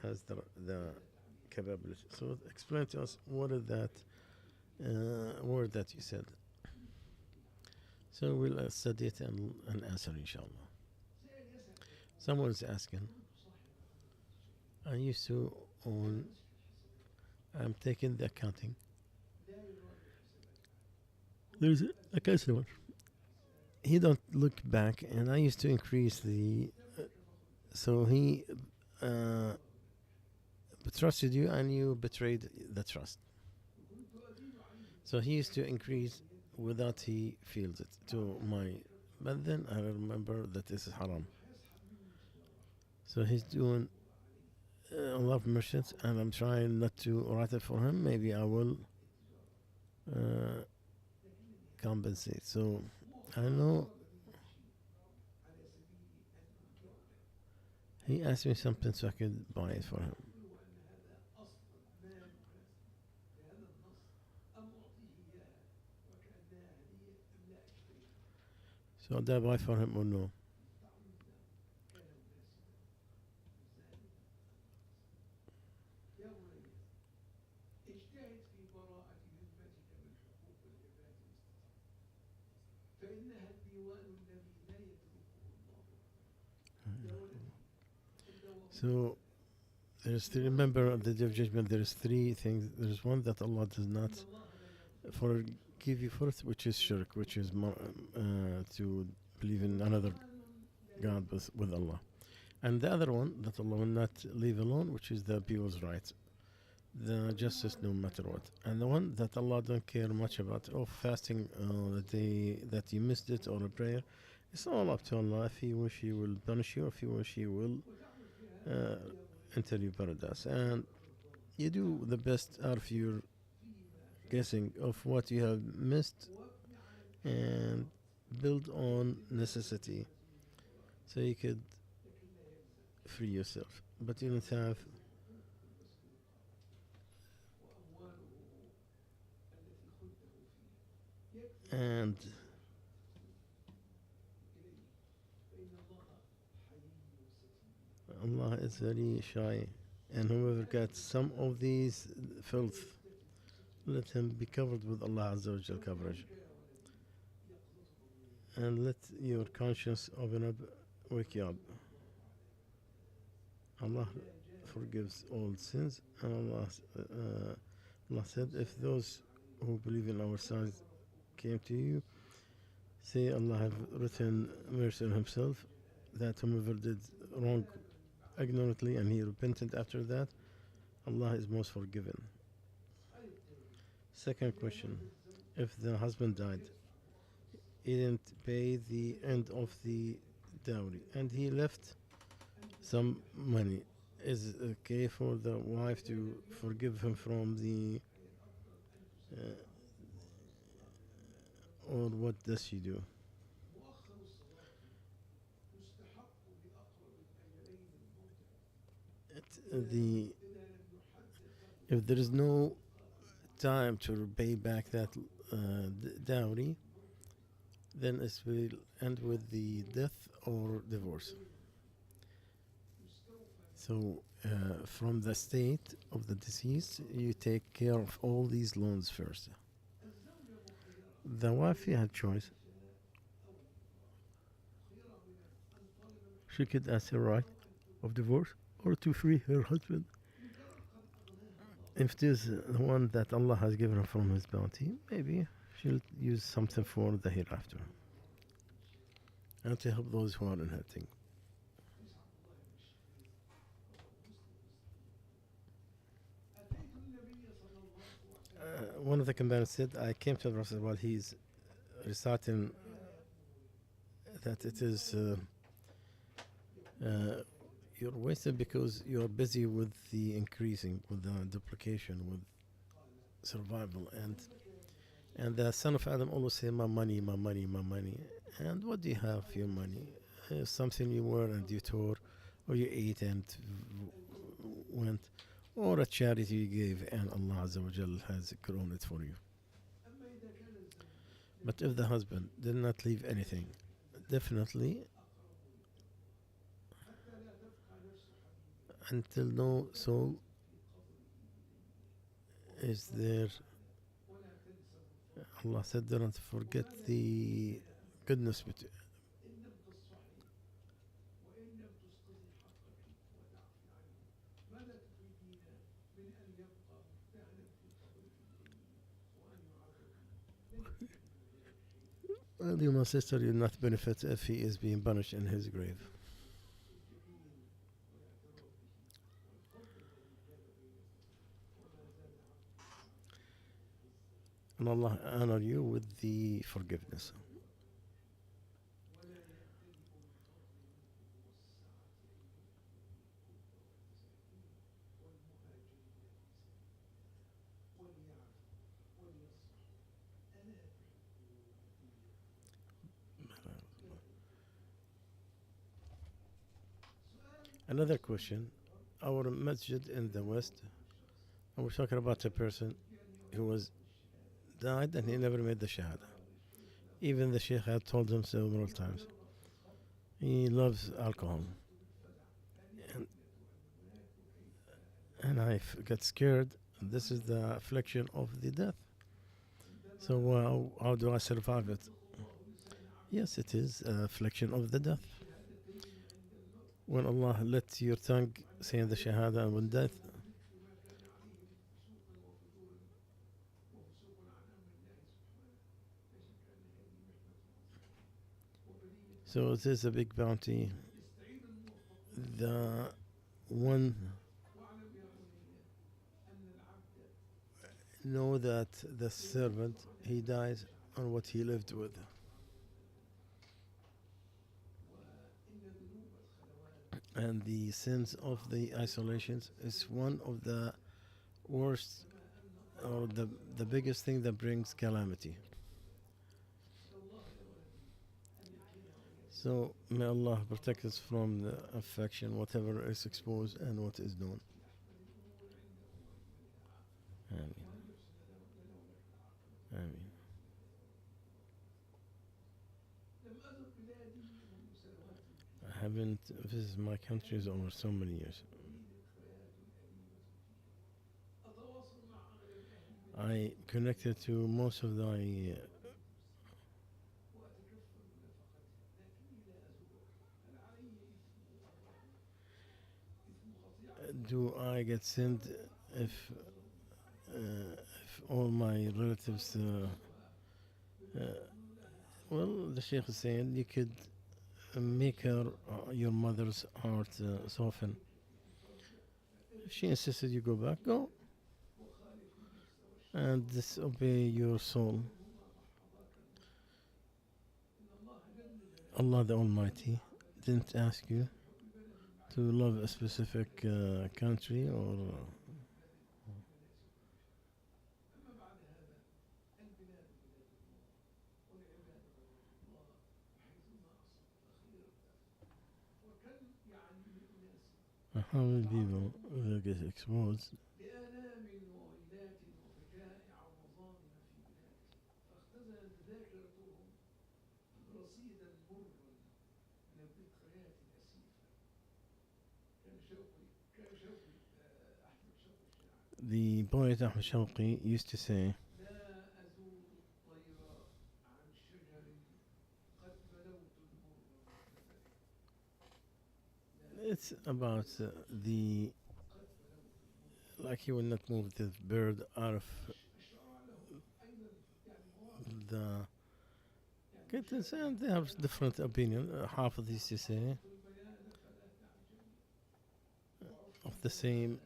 has the capability. So explain to us what is that word that you said. So we'll study it and answer inshallah. Someone is asking, I used to own, I'm taking the accounting. There's a customer. He don't look back, and I used to increase the. So he uh, trusted you, and you betrayed the trust. So he used to increase without he feels it to my. But then I remember that this is haram. So he's doing a lot of merchants, and I'm trying not to write it for him. Maybe I will uh, compensate. So I know he asked me something so I could buy it for him. So did I buy for him or no? So there's three, remember the day of judgment. There is three things. There is one that Allah does not forgive you for, which is shirk, which is to believe in another God with Allah. And the other one that Allah will not leave alone, which is the people's rights, the justice no matter what. And the one that Allah don't care much about, fasting the day that you missed it or a prayer, it's all up to Allah. If He wish, He will punish you. If He wish, He will uh, enter your paradise. And you do the best out of your guessing of what you have missed and build on necessity so you could free yourself. But you don't have. And Allah is very shy. And whoever gets some of these filth, let him be covered with Allah Azza wa Jal coverage. And let your conscience open up, wake you up. Allah forgives all sins. And Allah said, if those who believe in our signs came to you, say Allah have written mercy on Himself, that whomever did wrong ignorantly and he repented after that, Allah is most forgiving. Second question, if the husband died, he didn't pay the end of the dowry and he left some money, is it okay for the wife to forgive him from the or what does she do? The if there is no time to pay back that dowry, then it will end with the death or divorce. So, from the state of the deceased, you take care of all these loans first. The wife had choice. She could ask her right of divorce or to free her husband. If it is the one that Allah has given her from His bounty, maybe she'll use something for the hereafter and to help those who are inheriting. One of the companions said, I came to the Prophet while he's reciting that it is you're wasted because you're busy with the increasing, with the duplication, with survival, and the son of Adam always say, my money, my money, my money. And what do you have for your money? Something you wear and you tore, or you ate and went, or a charity you gave, and Allah Azza wa Jal has grown it for you. But if the husband did not leave anything, definitely until no soul is there. Allah said, don't forget the goodness between. Well, you, my sister, you'll not benefit if he is being punished in his grave. And Allah honor you with the forgiveness. Another question. Our masjid in the west, and we're talking about a person who was died and he never made the shahada. Even the sheikh had told him several times. He loves alcohol. And, and got scared. This is the affliction of the death. So how do I survive it? Yes, it is an affliction of the death. When Allah lets your tongue say the shahada and when death. So it is a big bounty. The one know that the servant he dies on what he lived with. And the sins of the isolations is one of the worst or the biggest thing that brings calamity. So may Allah protect us from the affection, whatever is exposed and what is known. Ameen. Ameen. I haven't visited my countries over so many years. I connected to most of the. Do I get sent if all my relatives? Well, the Sheikh is saying you could make her your mother's heart soften. If she insisted you go back, go and disobey your soul. Allah the Almighty didn't ask you to love a specific country or. How many people will get exposed? The poet Ahmed Shawqi used to say, it's about the like he will not move the bird out of the kittens, and they have different opinion. Half of these to say of the same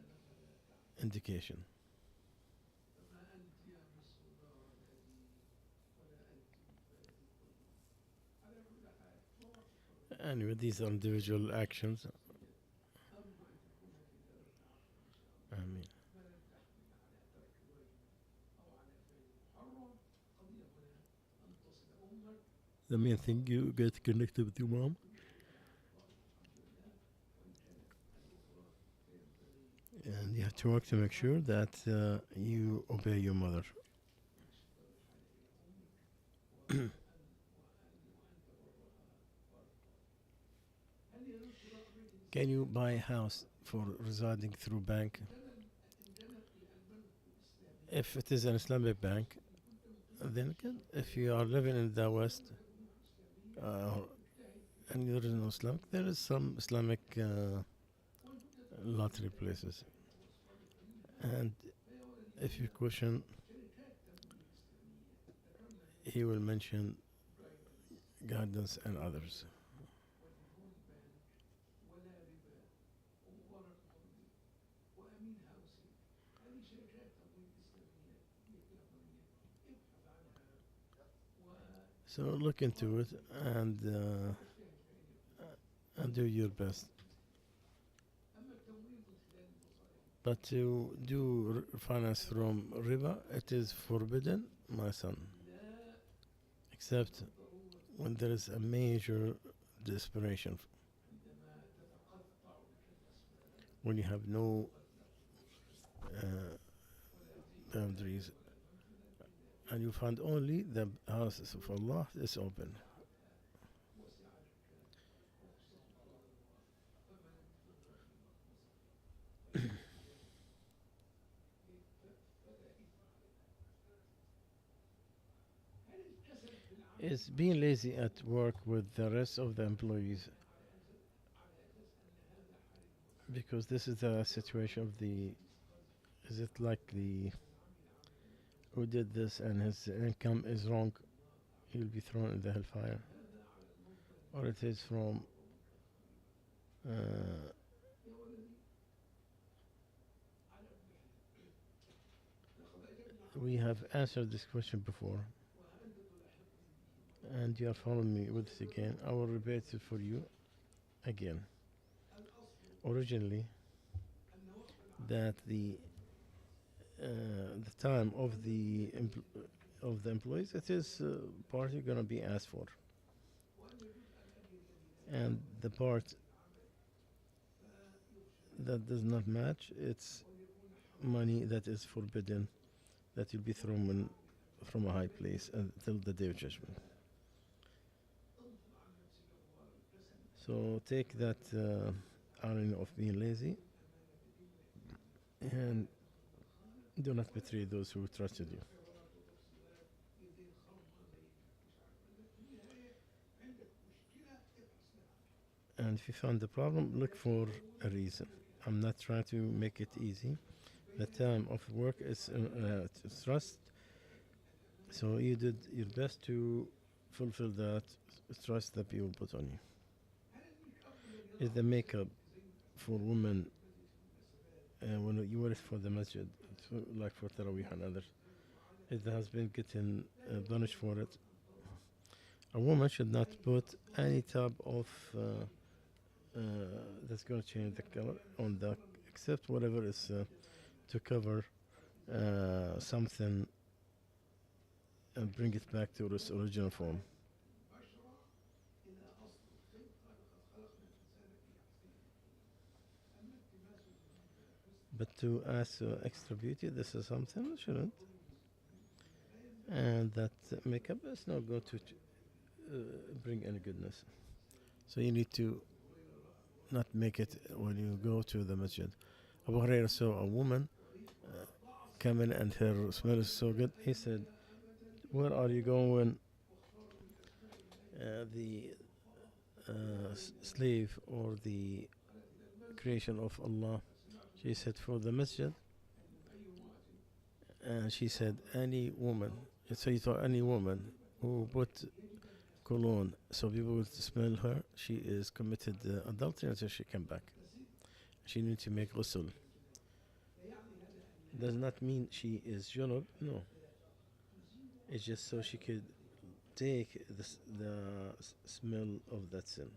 indication. Anyway, these are individual actions. I mean, the main thing you get connected with your mom, and you have to work to make sure that you obey your mother. Can you buy a house for residing through bank? If it is an Islamic bank, then can. If you are living in the West uh, and there is no Islamic, there is some Islamic lottery places. And if you question, he will mention guidance and others. So look into it and do your best. But to do finance from riba, it is forbidden, my son, except when there is a major desperation, when you have no uh, boundaries, and you find only the houses of Allah is open. Is being lazy at work with the rest of the employees, because this is the situation of the. Is it like the who did this and his income is wrong? He'll be thrown in the hellfire, or it is from. Uh, we have answered this question before, and you are following me with it again. I will repeat it for you again. Originally, that the time of of the employees, it is part you're gonna be asked for, and the part that does not match, it's money that is forbidden, that you'll be thrown from a high place until the day of judgment. So take that irony of being lazy and do not betray those who trusted you. And if you found the problem, look for a reason. I'm not trying to make it easy. The time of work is trust. So you did your best to fulfill that trust that people put on you. Is the makeup for women when you wear it for the masjid, like for Tarawih and others, is the husband getting punished for it? A woman should not put any type of uh, that's going to change the color on the, except whatever is to cover something and bring it back to its original form. But to add extra beauty, this is something we shouldn't. And that makeup is not going to bring any goodness. So you need to not make it when you go to the masjid. Abu Hurairah saw a woman come in and her smell is so good. He said, "Where are you going when the slave or the creation of Allah?" She said, "For the masjid." And she said, "Any woman." So he thought any woman who put cologne so people will smell her, she is committed adultery until she come back. She needs to make ghusl. Does not mean she is junub, no. It's just so she could take the smell of that sin.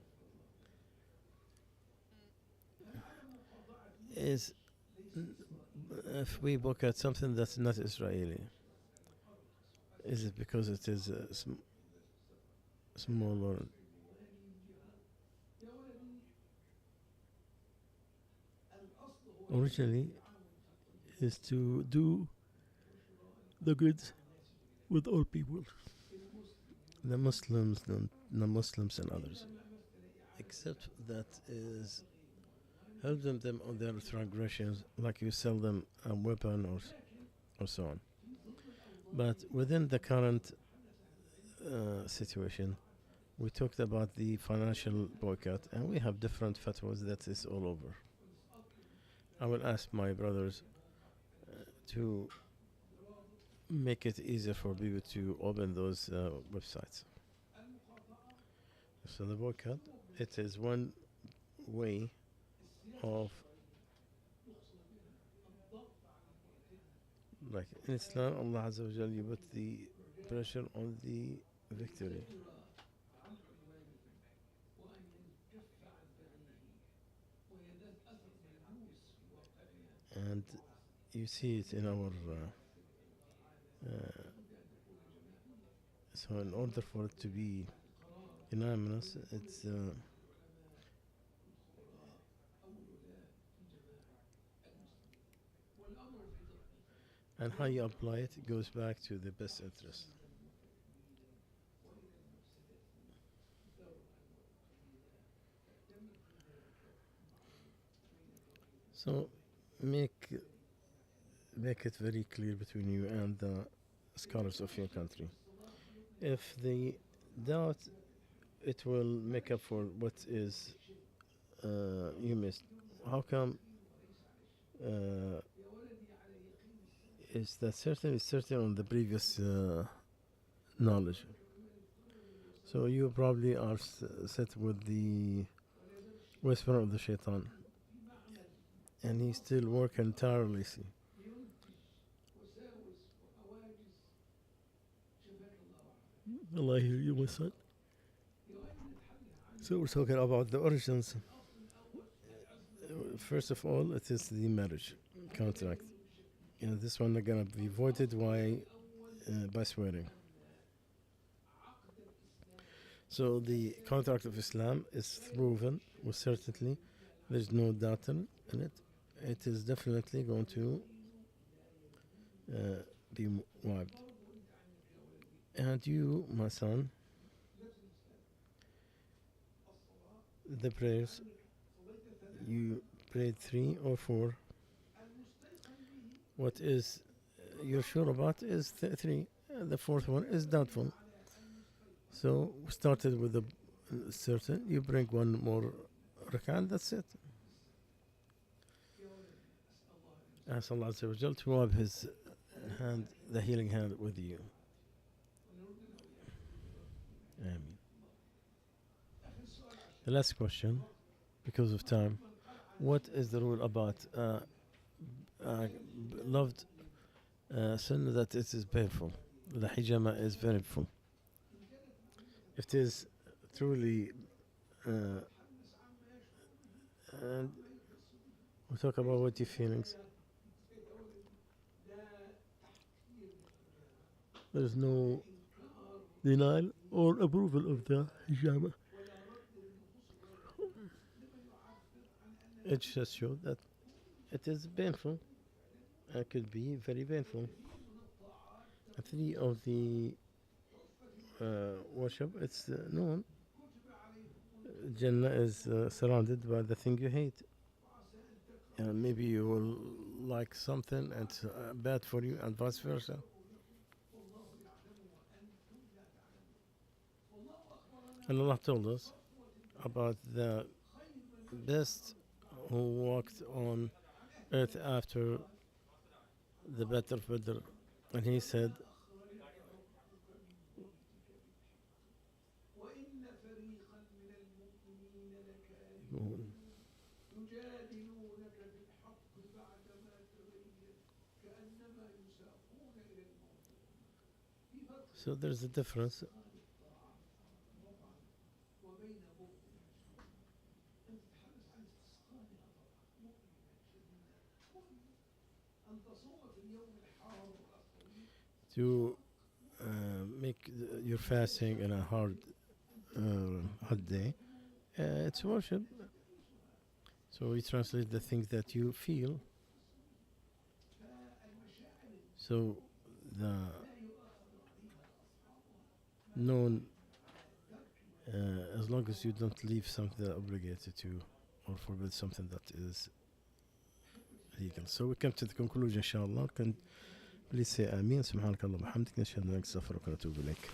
Is if we look at something that's not Israeli, is it because it is smaller? Originally, is to do the good with all people, the Muslims, the Muslims and others. Except that is help them on their transgressions, like you sell them a weapon or so on. But within the current situation, we talked about the financial boycott, and we have different fatwas that is all over. I will ask my brothers to make it easier for people to open those websites. So the boycott, it is one way of, like in Islam, Allah Azza wa Jal, you put the pressure on the victory. And you see it in our so in order for it to be unanimous, it's and how you apply it goes back to the best interest. So make make it very clear between you and the scholars of your country. If they doubt, it will make up for what is you missed. How come is that certain is certain on the previous knowledge? So you probably are set with the whisper of the shaitan, and he still working tirelessly. Allah hear you, my son. So we're talking about the origins. First of all, it is the marriage contract. This one are gonna be voided by swearing. So the contract of Islam is proven with certainty. There's no doubt in it. It is definitely going to be wiped. And you, my son, the prayers, you prayed 3 or 4. What is you're sure about is 3. The fourth one is doubtful. So we started with the certain. You bring one more rak'ah, that's it. Ask Allah Azza wa Jal to wipe his hand, the healing hand, with you. Ameen. The last question, because of time. What is the rule about loved sunnah that it is painful? The hijama is painful. If it is truly, and we talk about what your feelings. There is no denial or approval of the hijama. It just shows that it is painful. It could be very painful. 3 of the worship, it's known. Jannah is surrounded by the thing you hate. And maybe you will like something and it's bad for you, and vice versa. And Allah told us about the best who walked on earth after the better Badr. And he said, so there's a difference. To make your fasting in a hard day, it's worship. So we translate the things that you feel. So the known, as long as you don't leave something that obligated to or forbid something that is legal. So we come to the conclusion, inshallah. Can please say Ameen. سبحانك اللهم وبحمدك نشهد أن لا إله إلا أنت نستغفرك ونتوب إليك.